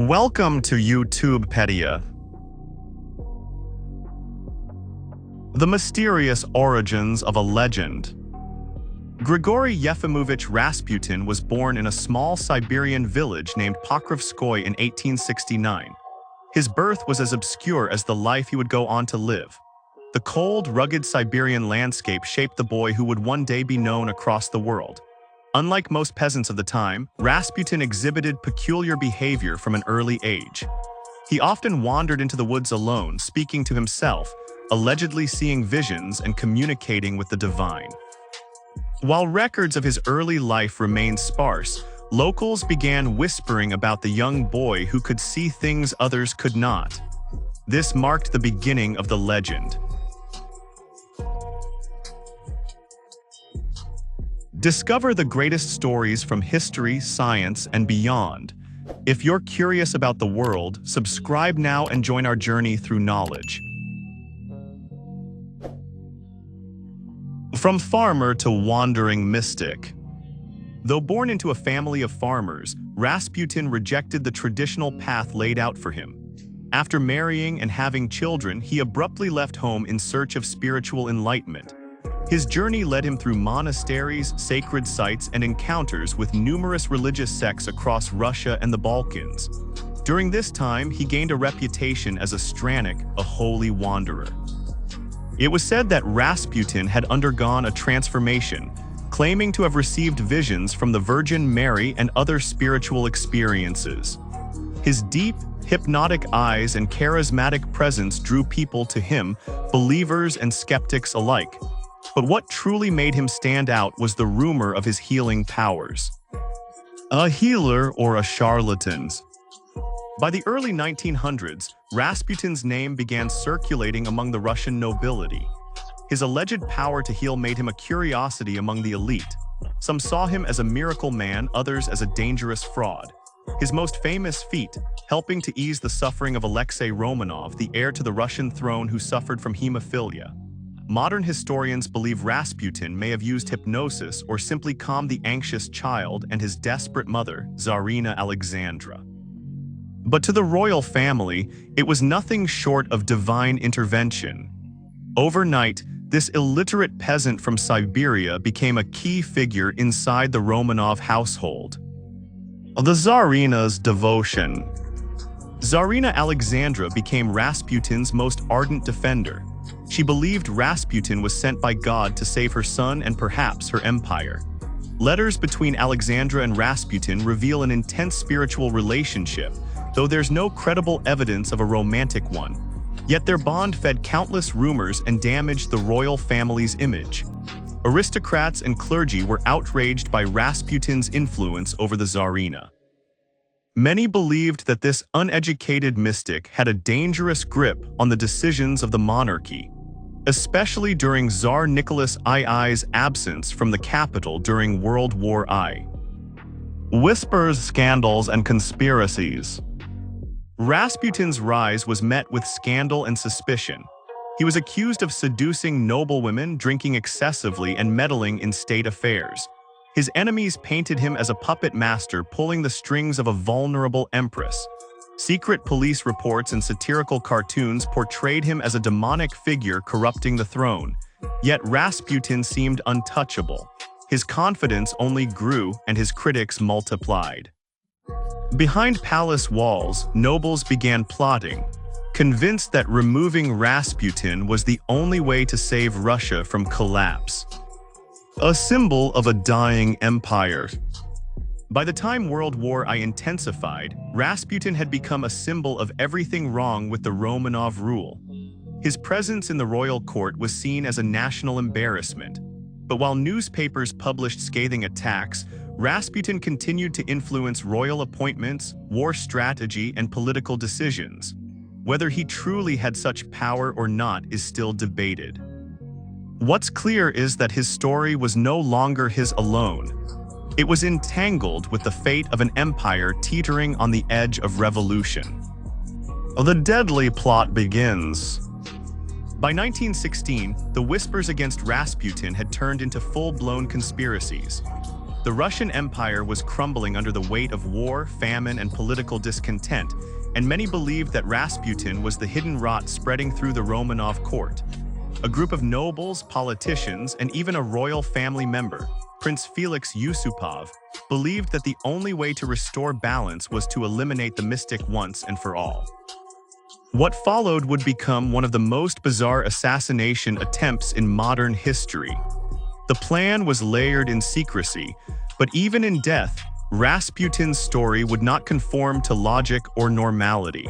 Welcome to Youtube Pedia. The mysterious origins of a legend. Grigori Yefimovich Rasputin was born in a small Siberian village named Pokrovskoye in 1869. His birth was as obscure as the life he would go on to live. The cold, rugged Siberian landscape shaped the boy who would one day be known across the world. Unlike most peasants of the time, Rasputin exhibited peculiar behavior from an early age. He often wandered into the woods alone, speaking to himself, allegedly seeing visions and communicating with the divine. While records of his early life remained sparse, locals began whispering about the young boy who could see things others could not. This marked the beginning of the legend. Discover the greatest stories from history, science, and beyond. If you're curious about the world, subscribe now and join our journey through knowledge. From farmer to wandering mystic. Though born into a family of farmers, Rasputin rejected the traditional path laid out for him. After marrying and having children, he abruptly left home in search of spiritual enlightenment. His journey led him through monasteries, sacred sites, and encounters with numerous religious sects across Russia and the Balkans. During this time, he gained a reputation as a strannik, a holy wanderer. It was said that Rasputin had undergone a transformation, claiming to have received visions from the Virgin Mary and other spiritual experiences. His deep, hypnotic eyes and charismatic presence drew people to him, believers and skeptics alike. But what truly made him stand out was the rumor of his healing powers. A healer or a charlatan? By the early 1900s, Rasputin's name began circulating among the Russian nobility. His alleged power to heal made him a curiosity among the elite. Some saw him as a miracle man, others as a dangerous fraud. His most famous feat, helping to ease the suffering of Alexei Romanov, the heir to the Russian throne who suffered from hemophilia. Modern historians believe Rasputin may have used hypnosis or simply calmed the anxious child and his desperate mother, Tsarina Alexandra. But to the royal family, it was nothing short of divine intervention. Overnight, this illiterate peasant from Siberia became a key figure inside the Romanov household. The Tsarina's devotion. Tsarina Alexandra became Rasputin's most ardent defender. She believed Rasputin was sent by God to save her son and perhaps her empire. Letters between Alexandra and Rasputin reveal an intense spiritual relationship, though there's no credible evidence of a romantic one. Yet their bond fed countless rumors and damaged the royal family's image. Aristocrats and clergy were outraged by Rasputin's influence over the Tsarina. Many believed that this uneducated mystic had a dangerous grip on the decisions of the monarchy, especially during Tsar Nicholas II's absence from the capital during World War I. Whispers, scandals, and conspiracies. Rasputin's rise was met with scandal and suspicion. He was accused of seducing noblewomen, drinking excessively, and meddling in state affairs. His enemies painted him as a puppet master pulling the strings of a vulnerable empress. Secret police reports and satirical cartoons portrayed him as a demonic figure corrupting the throne. Yet Rasputin seemed untouchable. His confidence only grew and his critics multiplied. Behind palace walls, nobles began plotting, convinced that removing Rasputin was the only way to save Russia from collapse. A symbol of a dying empire. By the time World War I intensified, Rasputin had become a symbol of everything wrong with the Romanov rule. His presence in the royal court was seen as a national embarrassment. But while newspapers published scathing attacks, Rasputin continued to influence royal appointments, war strategy, and political decisions. Whether he truly had such power or not is still debated. What's clear is that his story was no longer his alone. It was entangled with the fate of an empire teetering on the edge of revolution. The deadly plot begins. By 1916, the whispers against Rasputin had turned into full-blown conspiracies. The The Russian Empire was crumbling under the weight of war, famine, and political discontent, and many believed that Rasputin was the hidden rot spreading through the Romanov court. A group of nobles, politicians, and even a royal family member, Prince Felix Yusupov, believed that the only way to restore balance was to eliminate the mystic once and for all. What followed would become one of the most bizarre assassination attempts in modern history. The plan was layered in secrecy, but even in death, Rasputin's story would not conform to logic or normality.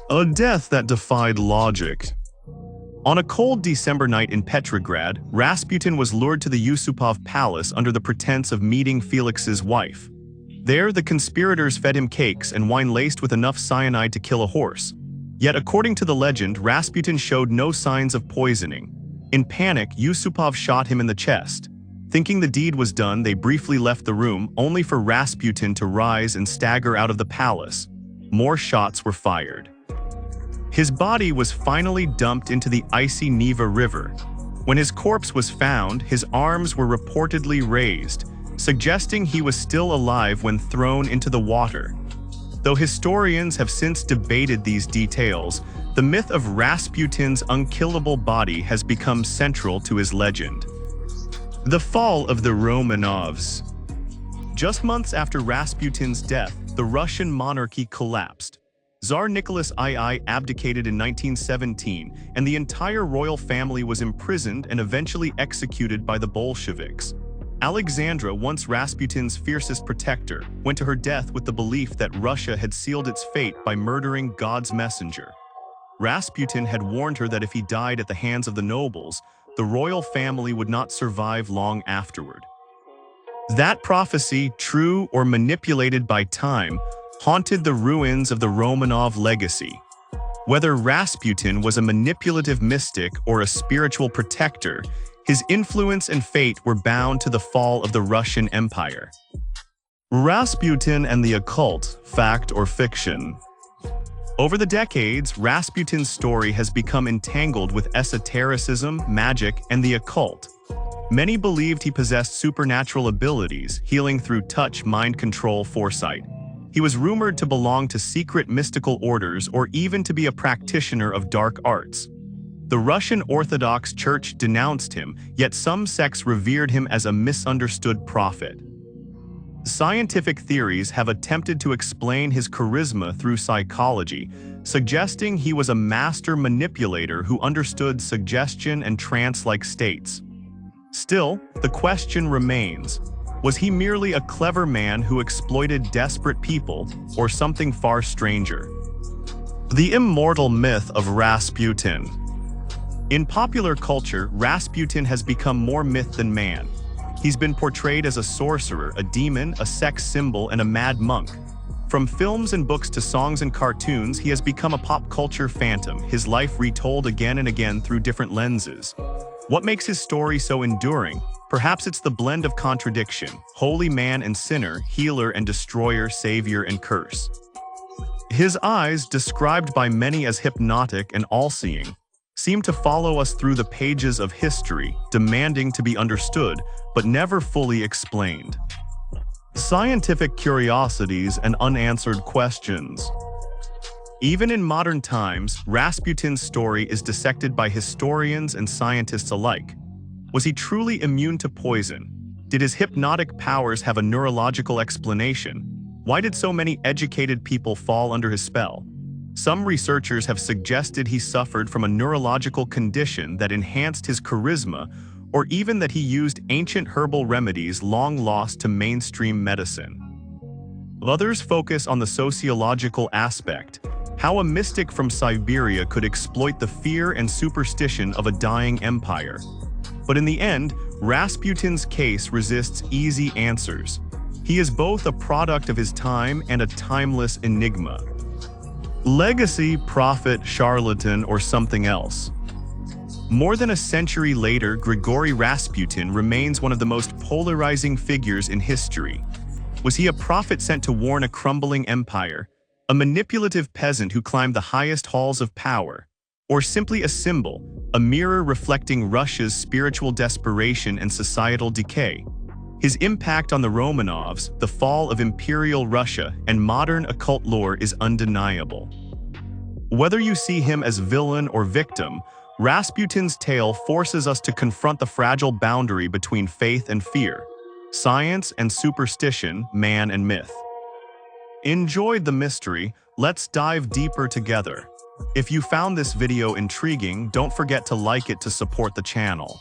A death that defied logic. On a cold December night in Petrograd, Rasputin was lured to the Yusupov palace under the pretense of meeting Felix's wife. There, the conspirators fed him cakes and wine laced with enough cyanide to kill a horse. Yet, according to the legend, Rasputin showed no signs of poisoning. In panic, Yusupov shot him in the chest. Thinking the deed was done, they briefly left the room, only for Rasputin to rise and stagger out of the palace. More shots were fired. His body was finally dumped into the icy Neva River. When his corpse was found, his arms were reportedly raised, suggesting he was still alive when thrown into the water. Though historians have since debated these details, the myth of Rasputin's unkillable body has become central to his legend. The fall of the Romanovs. Just months after Rasputin's death, the Russian monarchy collapsed. Tsar Nicholas II abdicated in 1917, and the entire royal family was imprisoned and eventually executed by the Bolsheviks. Alexandra, once Rasputin's fiercest protector, went to her death with the belief that Russia had sealed its fate by murdering God's messenger. Rasputin had warned her that if he died at the hands of the nobles, the royal family would not survive long afterward. That prophecy, true or manipulated by time, haunted the ruins of the Romanov legacy. Whether Rasputin was a manipulative mystic or a spiritual protector, his influence and fate were bound to the fall of the Russian Empire. Rasputin and the occult, fact or fiction? Over the decades, Rasputin's story has become entangled with esotericism, magic, and the occult. Many believed he possessed supernatural abilities, healing through touch, mind control, foresight. He was rumored to belong to secret mystical orders or even to be a practitioner of dark arts. The Russian Orthodox Church denounced him, yet some sects revered him as a misunderstood prophet. Scientific theories have attempted to explain his charisma through psychology, suggesting he was a master manipulator who understood suggestion and trance-like states. Still, the question remains: was he merely a clever man who exploited desperate people, or something far stranger? The immortal myth of Rasputin. In popular culture, Rasputin has become more myth than man. He's been portrayed as a sorcerer, a demon, a sex symbol, and a mad monk. From films and books to songs and cartoons, he has become a pop culture phantom, his life retold again and again through different lenses. What makes his story so enduring? Perhaps it's the blend of contradiction: holy man and sinner, healer and destroyer, savior and curse. His eyes, described by many as hypnotic and all-seeing, seem to follow us through the pages of history, demanding to be understood, but never fully explained. Scientific curiosities and unanswered questions. Even in modern times, Rasputin's story is dissected by historians and scientists alike. Was he truly immune to poison? Did his hypnotic powers have a neurological explanation? Why did so many educated people fall under his spell? Some researchers have suggested he suffered from a neurological condition that enhanced his charisma, or even that he used ancient herbal remedies long lost to mainstream medicine. Others focus on the sociological aspect: how a mystic from Siberia could exploit the fear and superstition of a dying empire. But in the end, Rasputin's case resists easy answers. He is both a product of his time and a timeless enigma. Legacy, prophet, charlatan, or something else? More than a century later, Grigori Rasputin remains one of the most polarizing figures in history. Was he a prophet sent to warn a crumbling empire, a manipulative peasant who climbed the highest halls of power, or simply a symbol, a mirror reflecting Russia's spiritual desperation and societal decay? His impact on the Romanovs, the fall of Imperial Russia, and modern occult lore is undeniable. Whether you see him as villain or victim, Rasputin's tale forces us to confront the fragile boundary between faith and fear, science and superstition, man and myth. Enjoyed the mystery? Let's dive deeper together. If you found this video intriguing, don't forget to like it to support the channel.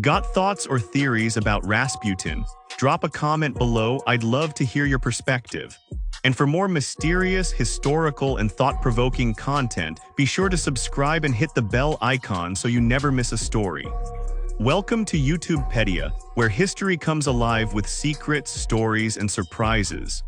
Got thoughts or theories about Rasputin? Drop a comment below, I'd love to hear your perspective. And for more mysterious, historical, and thought-provoking content, be sure to subscribe and hit the bell icon so you never miss a story. Welcome to YouTube Pedia, where history comes alive with secrets, stories, and surprises.